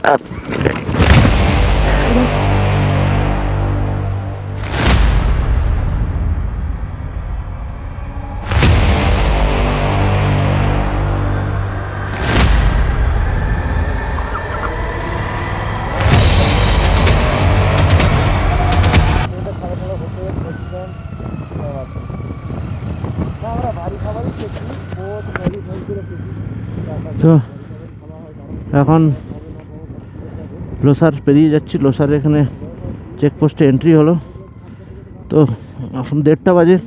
তো এখন লোসার পেরিয়ে যাচ্ছি। লোসার এখানে চেকপোস্টে এন্ট্রি হলো। তো এখন 1:30 বাজে।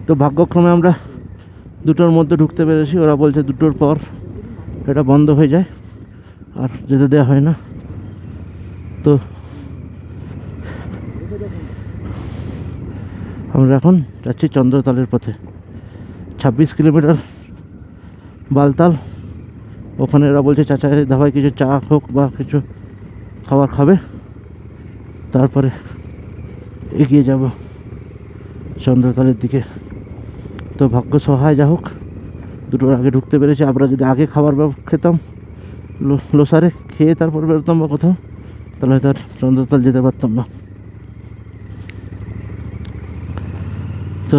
তো ভাগ্যক্রমে আমরা 2টোর মধ্যে ঢুকতে পেরেছি। ওরা বলছে 2টোর পর এটা বন্ধ হয়ে যায় আর যেতে দেওয়া হয় না। তো আমরা এখন যাচ্ছি চন্দ্রতালের পথে। 26 কিলোমিটার বালতাল। ওখানে এরা বলছে চাচা ধাবায় কিছু চা হোক বা কিছু খাবার খাবে, তারপরে এগিয়ে যাব চন্দ্রতালের দিকে। তো ভাগ্য সহায় যা হোক 2টোর আগে ঢুকতে পেরেছি। আমরা যদি আগে খাবার খেতাম লোসারে, খেয়ে তারপর বেরোতাম বা কোথাও, তাহলে হয়তো আর চন্দ্রতাল যেতে পারতাম না। তো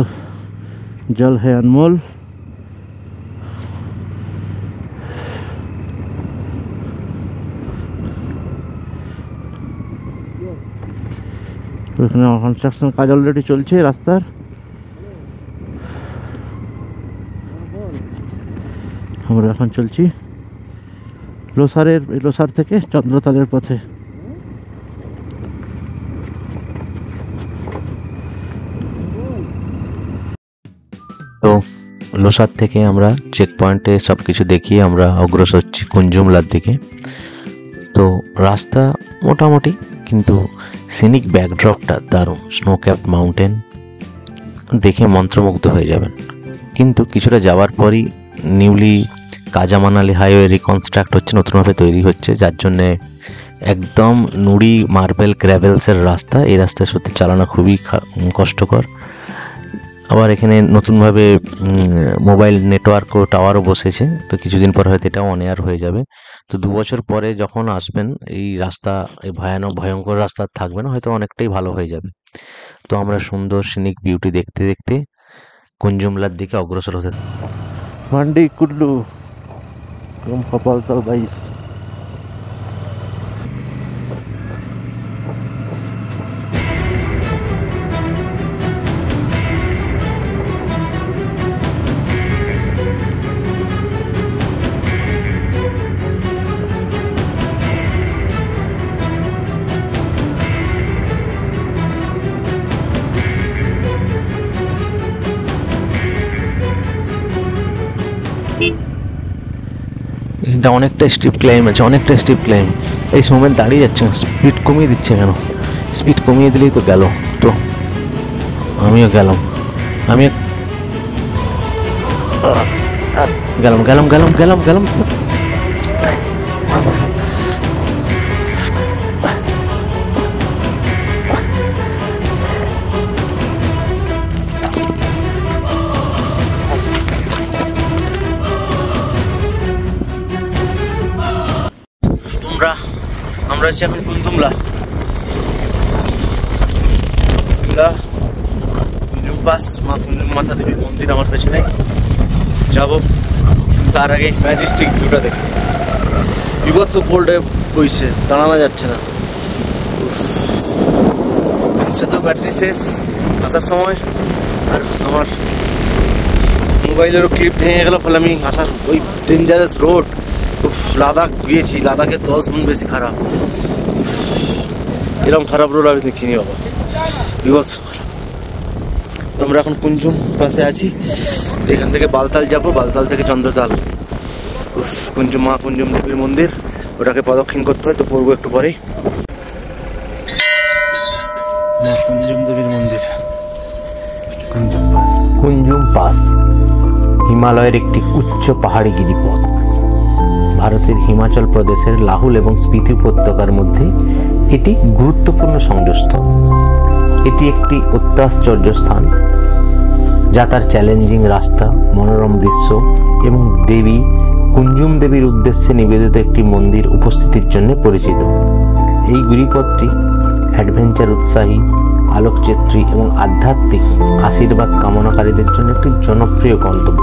জল है अनमोल। তো এখানে কনস্ট্রাকশন কাজ অলরেডি চলছে রাস্তার। আমরা এখন চলছি লোসার থেকে চন্দ্রতালের পথে। তো লোসার থেকে আমরা চেক পয়েন্টে সব কিছু দেখিয়ে আমরা অগ্রসর হচ্ছি কুঞ্জুমলার দিকে। তো রাস্তা মোটামুটি, কিন্তু সিনিক ব্যাকড্রপটা দারুণ। স্নো ক্যাপ মাউন্টেন দেখে মন্ত্রমুগ্ধ হয়ে যাবেন। কিন্তু কিছুটা যাওয়ার পরই নিউলি কাজা মানালি হাইওয়ে রিকনস্ট্রাক্ট হচ্ছে, নতুনভাবে তৈরি হচ্ছে, যার জন্যে একদম নুড়ি মার্বেল গ্র্যাভেলসের রাস্তা। এই রাস্তায় সত্যি চালানো খুবই কষ্টকর। আবার এখানে নতুনভাবে মোবাইল নেটওয়ার্কও টাওয়ারও বসেছে। তো কিছুদিন পর হয়তো এটাও অন এয়ার হয়ে যাবে। তো 2 বছর পরে যখন আসবেন এই রাস্তা, এই ভয়ঙ্কর রাস্তা থাকবে না, হয়তো অনেকটাই ভালো হয়ে যাবে। তো আমরা সুন্দর সিনিক বিউটি দেখতে দেখতে কুঞ্জুমলার দিকে অগ্রসর হতে। মান্ডি কুল্লু কপালতাল 22। এটা অনেকটা স্টিপ ক্লাইম আছে, অনেকটা স্টিপ ক্লাইম। এই সময় দাঁড়িয়ে যাচ্ছে, স্পিড কমিয়ে দিচ্ছে কেন? স্পিড কমিয়ে দিলেই তো গেল। তো আমিও গেলাম, গেলাম। আমরা আছি এখন কুঞ্জুম পাস। মা কুঞ্জুম মাতা দেবীর মন্দির আমার পেছনে যাব। তার আগে ম্যাজেস্টিক ভিউটা দেখি। বিভৎস কোল্ডে বইছে, দাঁড়ানো যাচ্ছে না। তো ব্যাটারি শেষ আসার সময়, আর আমার মোবাইলেরও ক্লিপ ভেঙে গেল। ফলে আমি আসার ওই ডেঞ্জারাস রোড, লাদাখ গিয়েছি, লাদাখের 10 গুণ বেশি খারাপ। এরকম খারাপ রোড আমি দেখিনি বাবা, বিভৎস খারাপ। তো আমরা এখন কুঞ্জুম পাশে আছি। এখান থেকে বালতাল যাবো, বালতাল থেকে চন্দ্রতাল। কুঞ্জুম দেবীর মন্দির, ওটাকে প্রদক্ষিণ করতে হয়। তো পড়বো একটু পরেই। কুঞ্জুম দেবীর মন্দির, কুঞ্জুম পাস হিমালয়ের একটি উচ্চ পাহাড়ি গিরিপথ। ভারতের হিমাচল প্রদেশের লাহুল এবং স্পিতি উপত্যকার মধ্যে এটি গুরুত্বপূর্ণ সংযোগস্থল। এটি একটি অত্যাশ্চর্য স্থান, যা তার চ্যালেঞ্জিং রাস্তা, মনোরম দৃশ্য এবং দেবী কুঞ্জুম দেবী দেবীর উদ্দেশ্যে নিবেদিত একটি মন্দির উপস্থিতির জন্য পরিচিত। এই গিরিপথটি অ্যাডভেঞ্চার উৎসাহী, আলোকচিত্রী এবং আধ্যাত্মিক আশীর্বাদ কামনাকারীদের জন্য একটি জনপ্রিয় গন্তব্য।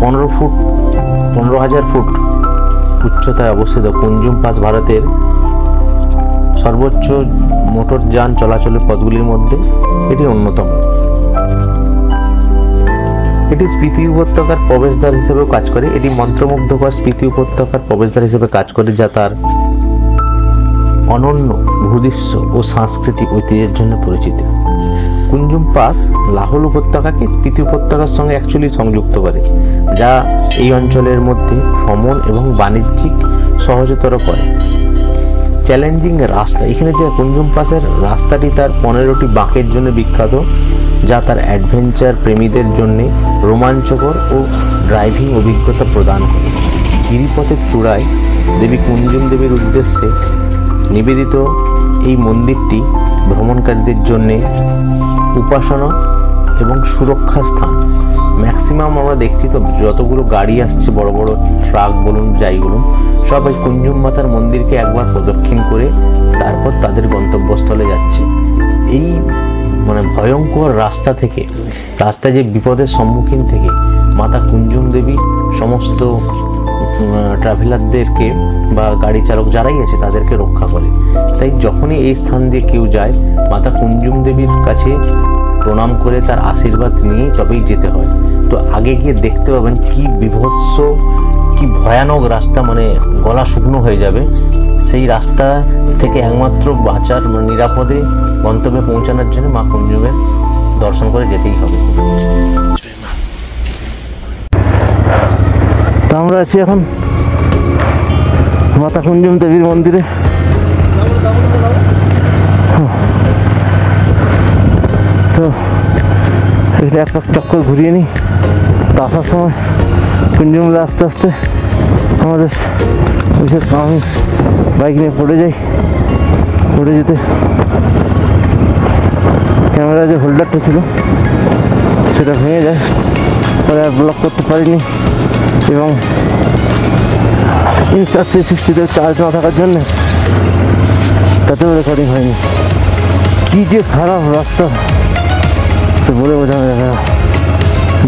15,000 ফুট উচ্চতায় অবস্থিত কুঞ্জুম পাস ভারতের সর্বোচ্চ মোটরযান চলাচলের পথগুলির মধ্যে এটি অন্যতম। এটি স্পিতি উপত্যকার প্রবেশদ্বার হিসেবেও কাজ করে। এটি মন্ত্রমুগ্ধকর স্পিতি উপত্যকার প্রবেশদ্বার হিসেবে কাজ করে, যা তার অনন্য ভূদৃশ্য ও সাংস্কৃতিক ঐতিহ্যের জন্য পরিচিত। কুঞ্জুম পাস লাহোল উপত্যকাকে স্পিতি উপত্যকার সঙ্গে অ্যাকচুয়ালি সংযুক্ত করে, যা এই অঞ্চলের মধ্যে ভ্রমণ এবং বাণিজ্যিক সহজতর করে। চ্যালেঞ্জিং রাস্তা, এখানে যে কুঞ্জুম পাসের রাস্তাটি তার 15টি বাঁকের জন্য বিখ্যাত, যা তার অ্যাডভেঞ্চার প্রেমীদের জন্য রোমাঞ্চকর ও ড্রাইভিং অভিজ্ঞতা প্রদান করে। গিরিপথের চূড়ায় দেবী কুঞ্জুম দেবীর উদ্দেশ্যে নিবেদিত এই মন্দিরটি ভ্রমণকারীদের জন্য উপাসনা এবং সুরক্ষা স্থান। ম্যাক্সিমাম আমরা দেখছি তো যতগুলো গাড়ি আসছে, বড় বড় ট্রাক বলুন যাই বলুন, সব এই কুঞ্জুম মাতার মন্দিরকে একবার প্রদক্ষিণ করে তারপর তাদের গন্তব্যস্থলে যাচ্ছে। এই ভয়ঙ্কর রাস্তায় যে বিপদের সম্মুখীন থেকে মাতা কুঞ্জুম দেবী সমস্ত ট্রাভেলারদেরকে বা গাড়ি চালক যারাই আছে তাদেরকে রক্ষা করে। তাই যখনই এই স্থান দিয়ে কেউ যায়, মাতা কুঞ্জুম দেবীর কাছে প্রণাম করে তার আশীর্বাদ নিয়েই তবেই যেতে হয়। তো আগে গিয়ে দেখতে পাবেন কি বিভৎস, কি ভয়ানক রাস্তা, গলা শুকনো হয়ে যাবে। সেই রাস্তা থেকে একমাত্র বাঁচার নিরাপদে গন্তব্যে পৌঁছানোর জন্য মা কুঞ্জুমের দর্শন করে যেতেই হবে। তো আমরা আছি এখন মাতা কুঞ্জুম দেবীর মন্দিরে। তো এখানে এক চক্কর ঘুরিয়ে নিই। তো আসার সময় কুঞ্জুমে আস্তে আস্তে আমাদের বিশেষ আমি বাইক নিয়ে পড়ে যেতে ক্যামেরা যে হোল্ডারটা ছিল সেটা ভেঙে যায়, পরে আর ব্লক করতে পারিনি এবং Insta360 চার্জ না থাকার জন্য তাতেও রেকর্ডিং হয়নি। কী যে খারাপ রাস্তা সে বলে বোঝানো যাবে না।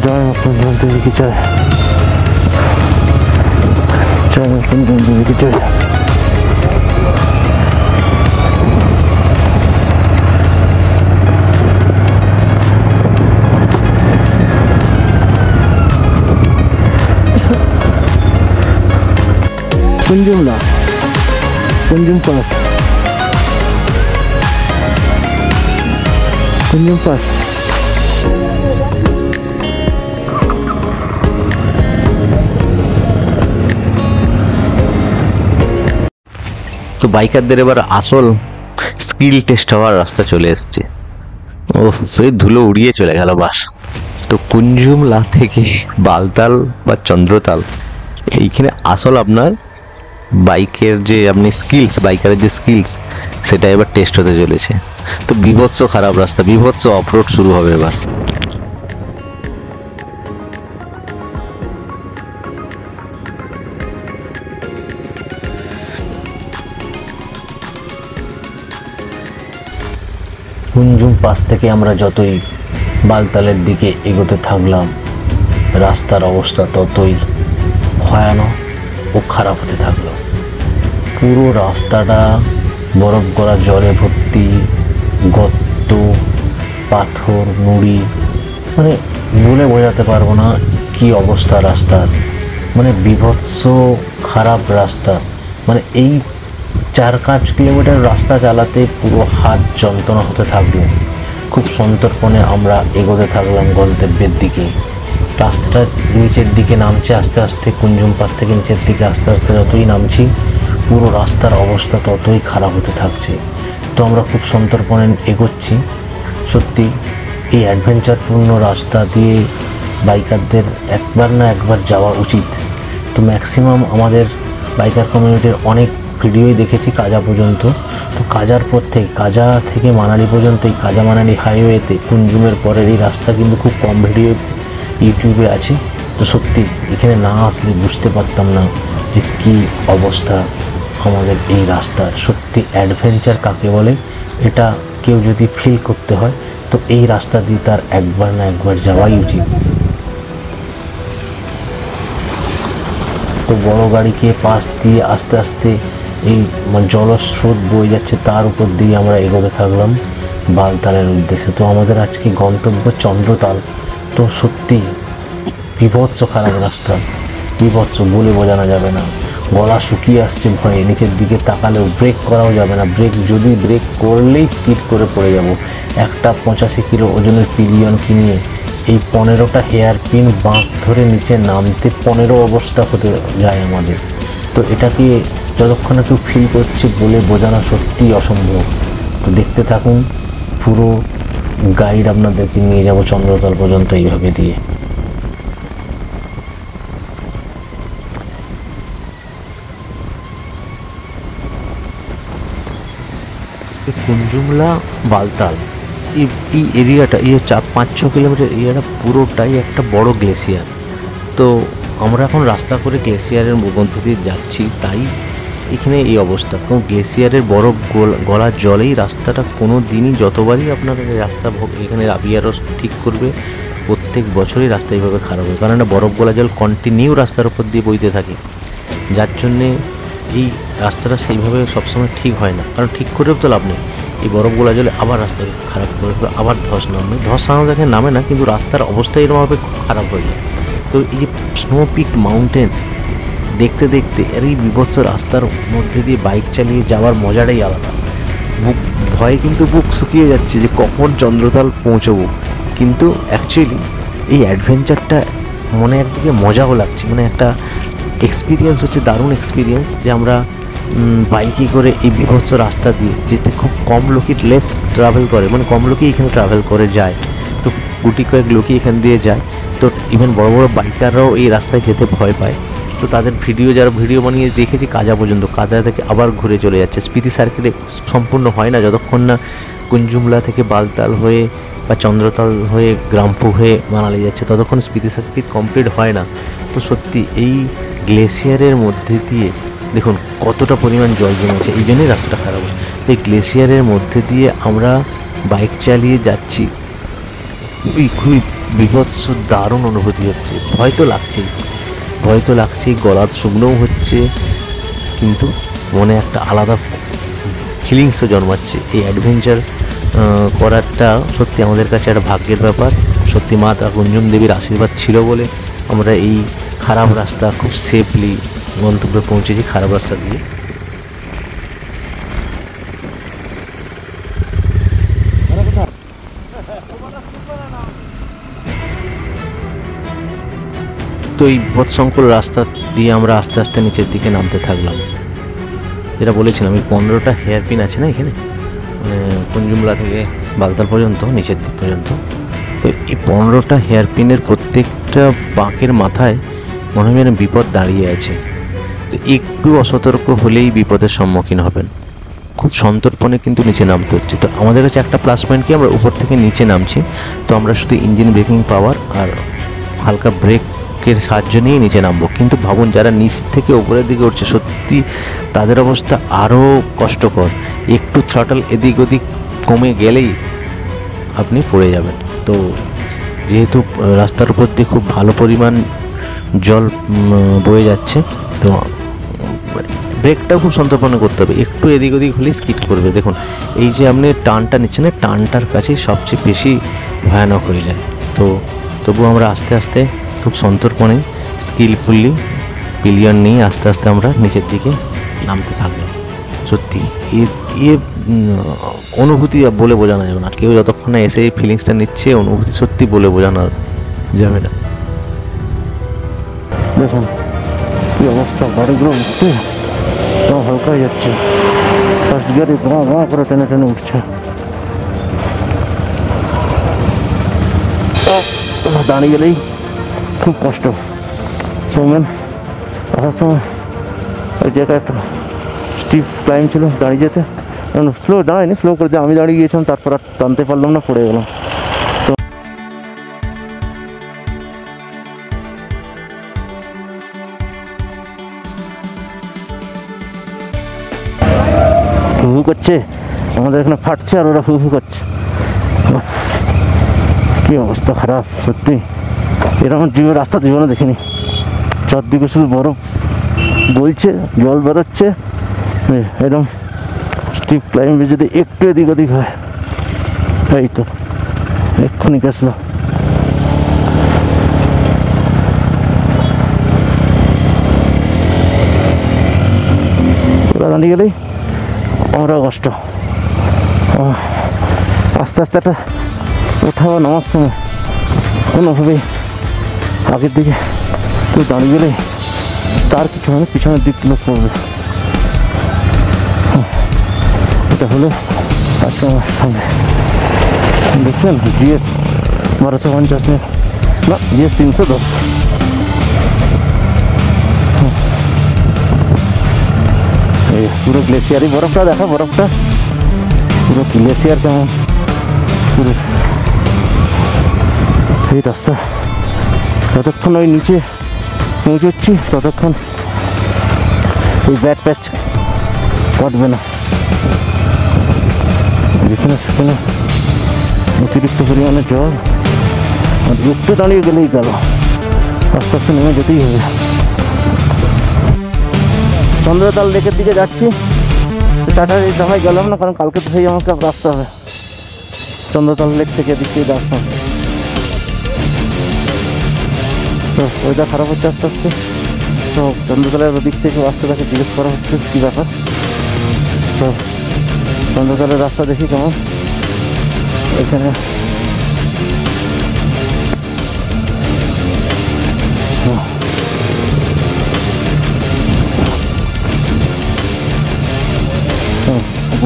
জয় মা কুঞ্জুম দেবী কি জয়, জয় মা কুঞ্জুম দেবী কি জয়। Kunzum pass, Kunzum pass. তো বাইকারদের এবার আসল স্কিল টেস্ট হওয়ার রাস্তা চলে এসছে। ও সেই ধুলো উড়িয়ে চলে গেল বাস। তো কুঞ্জুমলা থেকে বালতাল বা চন্দ্রতাল, এইখানে আসল আপনার বাইকের যে বাইকারের যে স্কিলস সেটা এবার টেস্ট হতে চলেছে। তো বিভৎস খারাপ রাস্তা, বিভৎস অফরোড শুরু হবে এবার। কুঞ্জুম পাস থেকে আমরা যতই বালতালের দিকে এগোতে থাকলাম, রাস্তার অবস্থা ততই ভয়ানক ও খারাপ হতে থাকলো। পুরো রাস্তাটা বরফ গলা জলে ভর্তি, গর্ত, পাথর, নুড়ি, বলে বোঝাতে পারবো না কি অবস্থা রাস্তার। বিভৎস খারাপ রাস্তা। এই 4-5 কিলোমিটার রাস্তা চালাতে পুরো হাত যন্ত্রণা হতে থাকলো। খুব সন্তর্পণে আমরা এগোতে থাকলাম গন্তব্যের দিকে। রাস্তাটা নিচের দিকে নামছে আস্তে আস্তে, কুঞ্জুম পাস থেকে নিচের দিকে আস্তে আস্তে যতই নামছি, পুরো রাস্তার অবস্থা ততই খারাপ হতে থাকছে। তো আমরা খুব সন্তর্পণে এগোচ্ছি। সত্যি এই অ্যাডভেঞ্চারপূর্ণ রাস্তা দিয়ে বাইকারদের একবার না একবার যাওয়া উচিত। তো ম্যাক্সিমাম আমাদের বাইকার কমিউনিটির অনেক ভিডিওই দেখেছি কাজা পর্যন্ত। তো কাজার পর থেকে, কাজা থেকে মানালি পর্যন্ত এই কাজা মানালি হাইওয়েতে কুঞ্জুমের পরের এই রাস্তা কিন্তু খুব কম ভিডিও ইউটিউবে আছে। তো সত্যি এখানে না আসলে বুঝতে পারতাম না যে কী অবস্থা আমাদের এই রাস্তার। সত্যি অ্যাডভেঞ্চার কাকে বলে এটা কেউ যদি ফিল করতে হয় তো এই রাস্তা দিয়ে তার একবার না একবার যাওয়াই উচিত। তো বড় গাড়িকে পাশ দিয়ে আস্তে আস্তে এই জলস্রোত বয়ে যাচ্ছে, তার উপর দিয়ে আমরা এগোতে থাকলাম বালতালের উদ্দেশ্যে। তো আমাদের আজকে গন্তব্য চন্দ্রতাল। তো সত্যি বিভৎস খারাপ রাস্তা, বিভৎস বলে বোঝানো যাবে না। গলা শুকিয়ে আসছে ভয়ে, নিচের দিকে তাকালেও ব্রেক করাও যাবে না। ব্রেক করলেই স্কিড করে পড়ে যাব। একটা 85 কিলো ওজনের পিলিয়নকে নিয়ে এই 15টা হেয়ার পিন বাঁক ধরে নিচে নামতে 15 অবস্থা হতে যায় আমাদের। তো এটাকে যতক্ষণ না কেউ ফিল করছে বলে বোঝানো সত্যি অসম্ভব। তো দেখতে থাকুন, পুরো গাইড আপনাদেরকে নিয়ে যাব চন্দ্রতাল পর্যন্ত এইভাবে দিয়ে। কুঞ্জুমলা বালতাল এই এরিয়াটা, এই 4-5-6 কিলোমিটার এরিয়াটা পুরোটাই একটা বড় গ্লেসিয়ার। তো আমরা এখন রাস্তা করে গ্লেসিয়ারের মধ্যে দিয়ে যাচ্ছি, তাই এখানে এই অবস্থা। কারণ গ্লেসিয়ারের বরফ গলার জলেই রাস্তাটা কোনো দিনই, যতবারই আপনার রাস্তা এখানে রাবিয়ারও ঠিক করবে, প্রত্যেক বছরই রাস্তা এইভাবে খারাপ হয়। কারণ বরফ গলা জল কন্টিনিউ রাস্তার উপর দিয়ে বইতে থাকে, যার জন্যে এই রাস্তাটা সেইভাবে সবসময় ঠিক হয় না। কারণ ঠিক করেও তো লাভ নেই, এই বরফ গোলা জলে আবার রাস্তা খারাপ করে, আবার ধস সাধারণত নামে না, কিন্তু রাস্তার অবস্থা এরকমভাবে খারাপ হয়ে যায়। তো এই যে স্নো পিক মাউন্টেন দেখতে দেখতে এর এই বিভৎস রাস্তার মধ্যে দিয়ে বাইক চালিয়ে যাওয়ার মজাটাই আলাদা। ভয়ে কিন্তু বুক শুকিয়ে যাচ্ছে যে কখন চন্দ্রতাল পৌঁছবো, কিন্তু অ্যাকচুয়ালি এই অ্যাডভেঞ্চারটা মনে একদিকে মজাও লাগছে, মানে একটা এক্সপিরিয়েন্স হচ্ছে, দারুণ এক্সপিরিয়েন্স যে আমরা বাইকে করে এই বিভৎস রাস্তা দিয়ে যেতে খুব কম লোকই লেস ট্রাভেল করে, মানে কম লোকই এখানে ট্রাভেল করে যায়। তো গুটি কয়েক লোকই এখান দিয়ে যায়। তো ইভেন বড় বড় বাইকাররাও এই রাস্তায় যেতে ভয় পায়। তো তাদের যারা ভিডিও বানিয়ে দেখেছি কাজা পর্যন্ত, কাজা থেকে আবার ঘুরে চলে যাচ্ছে। স্পিতি সার্কিটে সম্পূর্ণ হয় না যতক্ষণ না কুঞ্জুমলা থেকে বালতাল হয়ে বা চন্দ্রতাল হয়ে গ্রাম্পু হয়ে মানালি যাচ্ছে, ততক্ষণ স্পিতি সার্কিট কমপ্লিট হয় না। তো সত্যি এই গ্লেসিয়ারের মধ্যে দিয়ে দেখুন কতটা পরিমাণ জল জমেছে, এই জন্যই রাস্তাটা খারাপ হয়। এই গ্লেসিয়ারের মধ্যে দিয়ে আমরা বাইক চালিয়ে যাচ্ছি, খুবই বিভৎস দারুণ অনুভূতি হচ্ছে। ভয় তো লাগছেই, গলা শুকনোও হচ্ছে, কিন্তু মনে একটা আলাদা ফিলিংসও জন্মাচ্ছে। এই অ্যাডভেঞ্চার করাটা সত্যি আমাদের কাছে একটা ভাগ্যের ব্যাপার। সত্যি মাতা কুঞ্জুম দেবীর আশীর্বাদ ছিল বলে আমরা এই খারাপ রাস্তা খুব সেফলি গন্তব্যে পৌঁছেছি, খারাপ রাস্তা দিয়ে। তো এই বিপদসংকুল রাস্তা দিয়ে আমরা আস্তে আস্তে নিচের দিকে নামতে থাকলাম। যেটা বলেছিলাম এই 15টা হেয়ার পিন আছে না এখানে, কুঞ্জুমলা থেকে বালতাল পর্যন্ত, নিচের দিক পর্যন্ত। তো এই 15টা হেয়ার পিনের প্রত্যেকটা বাঁকের মাথায় মনে হয় যেন বিপদ দাঁড়িয়ে আছে। তো একটু অসতর্ক হলেই বিপদের সম্মুখীন হবেন। খুব সন্তর্পণে কিন্তু নিচে নামতে হচ্ছে। তো আমাদের কাছে একটা প্লাস পয়েন্ট কি, আমরা উপর থেকে নিচে নামছি, তো আমরা শুধু ইঞ্জিন ব্রেকিং পাওয়ার আর হালকা ব্রেকের সাহায্য নিয়েই নিচে নামবো। কিন্তু ভাবুন যারা নিচ থেকে উপরের দিকে উঠছে, সত্যি তাদের অবস্থা আরও কষ্টকর। একটু থ্রটল এদিক ওদিক কমে গেলেই আপনি পড়ে যাবেন। তো যেহেতু রাস্তার উপর দিয়ে খুব ভালো পরিমাণ জল বয়ে যাচ্ছে, তো ব্রেকটাও খুব সন্তর্পণে করতে হবে, একটু এদিক ওদিক হলেই স্কিড করবে। দেখুন এই যে আপনি টানটা নিচ্ছেন, টানটার কাছেই সবচেয়ে বেশি ভয়ানক হয়ে যায়। তো তবু আমরা আস্তে আস্তে খুব সন্তর্পণে স্কিলফুলি পিলিয়ন নিয়ে আস্তে আস্তে আমরা নিচের দিকে নামতে থাকলাম। সত্যি এ অনুভূতি বলে বোঝানো যাবে না। কেউ যতক্ষণ না এসে এই ফিলিংসটা নিচ্ছে, অনুভূতি সত্যি বলে বোঝানো যাবে না। দেখুন কি অবস্থা, গাড়িগুলো উঠতে হালকা হয়ে যাচ্ছে, ফার্স্ট গিয়ারে গাঁ গাঁ করে টেনে টেনে উঠছে। দাঁড়িয়ে গেলেই খুব কষ্ট। সৌমেন আসার সময় ওই জায়গায় একটা স্টিফ ক্লাইম ছিল, দাঁড়িয়ে যেতে স্লো দাঁড়ায়নি, স্লো করে দিয়ে আমি দাঁড়িয়ে গিয়েছিলাম, তারপর আর টানতে পারলাম না, পড়ে গেলাম। হু করছে, আমাদের এখানে ফাটছে আর ওরা হু হু করছে। কি অবস্থা খারাপ সত্যি, এরকম রাস্তা জীবনে দেখিনি। চারদিকে শুধু বরফ গলছে, জল বেরোচ্ছে, এরকম স্টিপ ক্লাইম্বে যদি একটু এদিক ওদিক হয়, এই তো এক্ষুনি গেছিলো। ওরা দাঁড়িয়ে গেলেই আমরা কষ্ট। আস্তে আস্তে একটা ওঠাবো নামার সময় কোনোভাবেই আগের দিকে কেউ দাঁড়িয়ে গেলে তার কিছু মানে পিছনের দিক লোক পড়বে। এটা হলো আজকে আমার সামনে দেখছেন জিএস 1250 না জিএস 310। এই পুরো গ্লেসিয়ারই বরফটা দেখা, বরফটা পুরো গ্লেসিয়ার কেমন পুরো। এই রাস্তা যতক্ষণ ওই নিচে পৌঁছচ্ছি ততক্ষণ এই ব্যাড প্যাচ কাটবে না। যেখানে সেখানে অতিরিক্ত পরিমাণে জল, আর একটু দাঁড়িয়ে গেলেই গেল, আস্তে আস্তে নেমে যেতেই হবে। চন্দ্রতাল লেকের দিকে যাচ্ছি, চাচার এই দামায় গেলাম না, কারণ কালকে তো সেই আমাকে আসতে হবে চন্দ্রতাল লেক থেকে এদিক থেকে আসতাম। তো ওইটা খারাপ হচ্ছে আস্তে আস্তে, তো চন্দ্রতলার ওদিক থেকে আসতে তাকে জিজ্ঞেস করা হচ্ছে কী ব্যাপার। তো চন্দ্রতলার রাস্তা দেখি কেমন, এখানে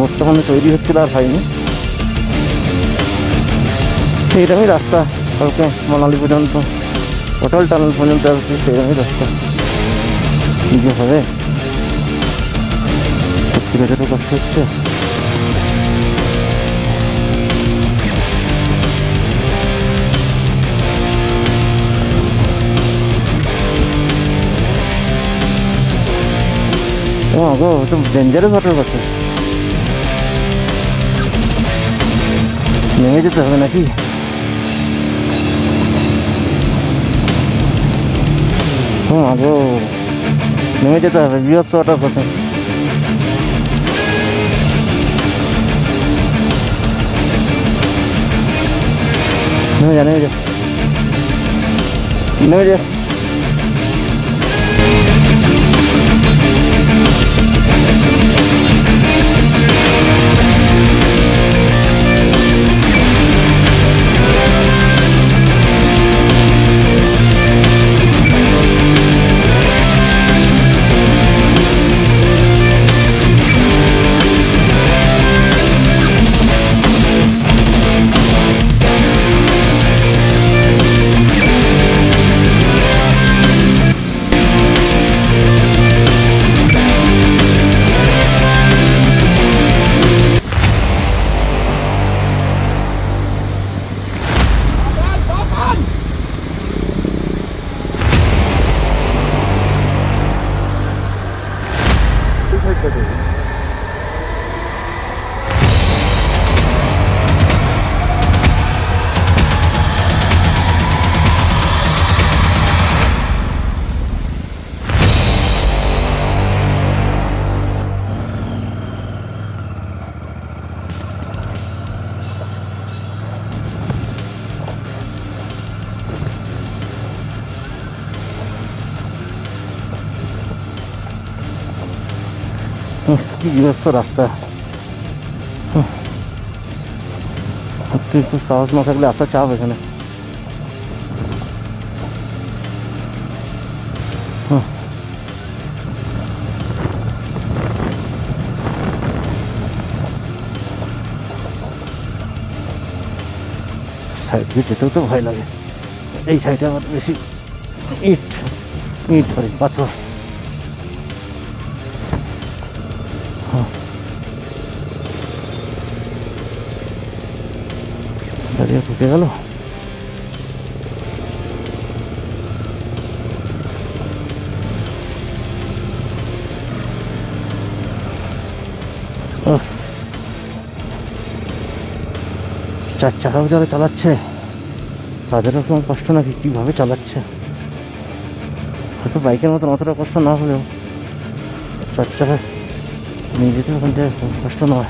বর্তমানে তৈরি হচ্ছিল আর হয়নি। এইরকমই রাস্তা কালকে মানালি পর্যন্ত, অটল টানেল পর্যন্ত আর কি সেইরকমই রাস্তা। কী যে হবে, সত্যি যতটা কষ্ট হচ্ছে। ও গো, তো ডেঞ্জারাস ওয়াটার কাছে নেমে যেতে হবে নাকি? আগো নেমে যেতে হবে বৃহৎ ওয়াটার কাছে। নেমে যা, নেমে যা, নেমে যা। কি বিভৎস রাস্তা, সত্যি খুব সাহস না থাকলে আসা চাপ এখানে। সাইড দিয়ে যেতেও তো ভয় লাগে, এই সাইডে আমার বেশি ইট সরি পাথর। দাঁড়িয়ে ঢুকে গেল। চার চাকাও যারা চালাচ্ছে তাদেরও কোনো কষ্ট নাকি, কীভাবে চালাচ্ছে। হয়তো বাইকের মতন অতটা কষ্ট না হলেও চার চাকায় নিয়ে যেতে ওখান থেকে কষ্ট নয়।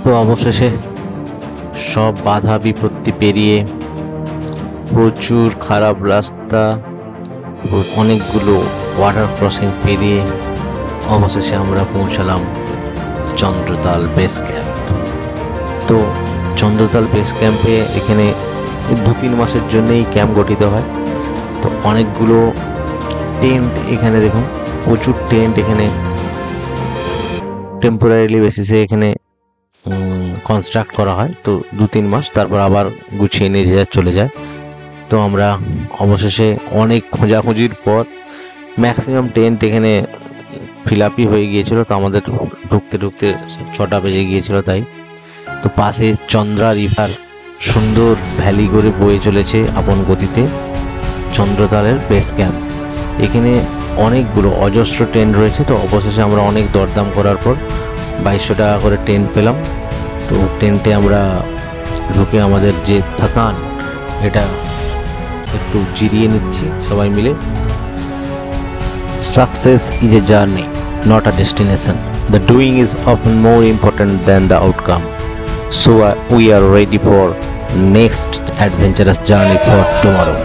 তো অবশেষে সব বাধা বিপত্তি পেরিয়ে, প্রচুর খারাপ রাস্তা, অনেকগুলো ওয়াটার ক্রসিং পেরিয়ে অবশেষে আমরা পৌঁছালাম চন্দ্রতাল বেস ক্যাম্প। তো চন্দ্রতাল বেস ক্যাম্পে এখানে 2-3 মাসের জন্যই ক্যাম্প গঠিত হয়। তো অনেকগুলো টেন্ট এখানে দেখুন, প্রচুর টেন্ট এখানে টেম্পোরারিলি বেসিসে এখানে কনস্ট্রাক্ট করা হয়। তো 2-3 মাস, তারপর আবার গুছিয়ে নিয়ে চলে যায়। তো আমরা অবশেষে অনেক খোঁজাখুঁজির পর ম্যাক্সিমাম টেন্ট এখানে ফিল আপই হয়ে গিয়েছিল। তো আমাদের ঢুকতে 6টা বেজে গিয়েছিল। তাই তো পাশে চন্দ্রা রিভার সুন্দর ভ্যালি করে বয়ে চলেছে আপন গতিতে চন্দ্রতালের বেস ক্যাম্প। এখানে অনেকগুলো অজস্র টেন্ট রয়েছে। তো অবশেষে আমরা অনেক দরদাম করার পর 2200 টাকা করে টেন্ট পেলাম। তো টেন্টে আমরা ঢুকে আমাদের যে থকান এটা একটু জিরিয়ে নিচ্ছি সবাই মিলে। Success is a journey, not a destination. The doing is often more important than the outcome. So we are ready for next adventurous journey for tomorrow.